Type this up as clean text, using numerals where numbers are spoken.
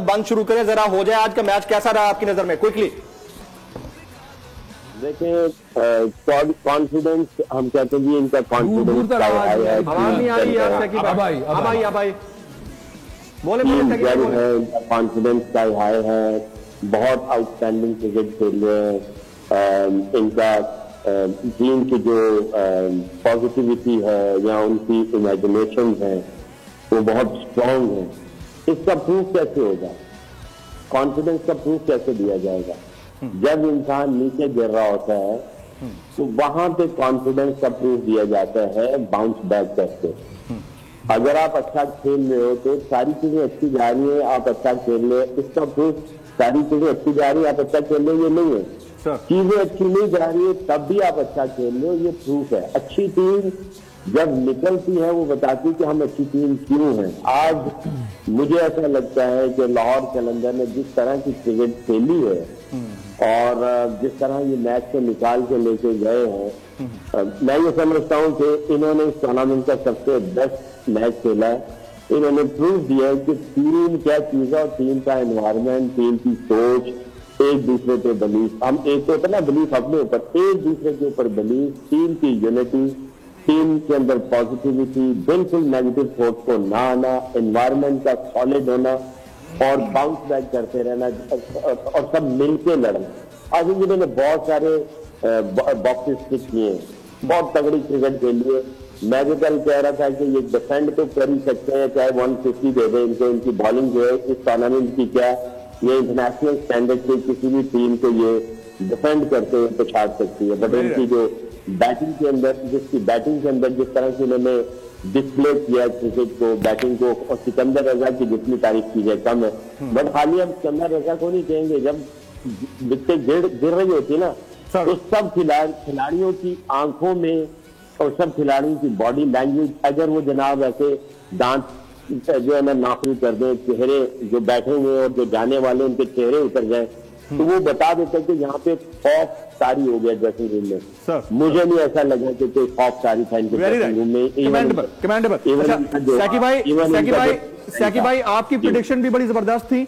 बंद शुरू करें, जरा हो जाए। आज का मैच कैसा रहा आपकी नजर में, क्विकली? देखिए, कॉन्फिडेंस हम कहते हैं, इनका कॉन्फिडेंस आवाज नहीं आ रही यार अब आई बोले इनका कॉन्फिडेंस का हाई है, बहुत आउटस्टैंडिंग क्रिकेट खेल रहे हैं। इनका टीम की जो पॉजिटिविटी है या उनकी इमेजिनेशन है वो बहुत स्ट्रांग है। इसका प्रूफ कैसे होगा, कॉन्फिडेंस का प्रूफ कैसे दिया जाएगा? जब इंसान नीचे गिर रहा होता है तो वहां पे कॉन्फिडेंस का प्रूफ दिया जाता है बाउंस बैक करके। अगर आप अच्छा खेल रहे हो तो सारी चीजें अच्छी जा रही है, आप अच्छा खेल रहे हो, इसका प्रूफ सारी चीजें अच्छी जा रही है, आप अच्छा खेल रहे हो, ये नहीं है। चीजें अच्छी नहीं जा रही है तब भी आप अच्छा खेल रहे हो, ये प्रूफ है। अच्छी टीम जब निकलती है वो बताती है कि हम अच्छी टीम क्यों हैं। आज मुझे ऐसा लगता है कि लाहौर कलंदर ने जिस तरह की क्रिकेट खेली है और जिस तरह ये मैच को निकाल के लेके गए हैं, मैं ये समझता हूं कि इन्होंने इस टूर्नामेंट का सबसे बेस्ट मैच खेला है। इन्होंने प्रूव दिया है कि टीम क्या चीज है और टीम का एनवायरमेंट, टीम की सोच, एक दूसरे पे बिलीफ, हम एक तो होता ना बिलीफ अपने ऊपर, एक दूसरे के ऊपर बिलीफ, टीम की यूनिटी, टीम के अंदर पॉजिटिविटी, बिल्कुल नेगेटिव थॉट को ना आना, एनवायरमेंट का सॉलिड होना और बाउंस बैक करते रहना और सब मिलके लड़ना। आज इन्होंने बहुत सारे बॉक्सेस टिक किए, बहुत तगड़ी क्रिकेट खेली है। मैं भी कल कह रहा था कि ये डिफेंड तो कर ही सकते हैं, चाहे 150 दे दे इनको, इनकी बॉलिंग जो है इस टूर्नामेंट की क्या ये इंटरनेशनल स्टैंडर्ड के किसी भी टीम को ये डिफेंड करते हुए पछाड़ सकती है। बट इनकी जो बैटिंग के अंदर, जिसकी बैटिंग के अंदर जिस तरह से इन्होंने डिस्प्ले किया क्रिकेट को, बैटिंग को, और सिकंदर रजा की जितनी तारीफ की जाए कम है। बट खाली हम सिकंदर रजा को नहीं कहेंगे, जब विकेट गिर रही होती है ना तो सब खिलाड़ियों की आंखों में और सब खिलाड़ियों की बॉडी लैंग्वेज, अगर वो जनाब ऐसे दांत जो है ना नाखून कर दे, चेहरे जो बैठे हुए और जो जाने वाले उनके चेहरे उतर जाए तो वो बता देते कि यहाँ पे खौफ तारी हो गया ड्रेसिंग रूम में। मुझे नहीं ऐसा लगा कि कोई खौफ तारी था इनके ड्रेसिंग रूम में। कमेंडेबल। साकी भाई आपकी प्रेडिक्शन भी बड़ी जबरदस्त थी।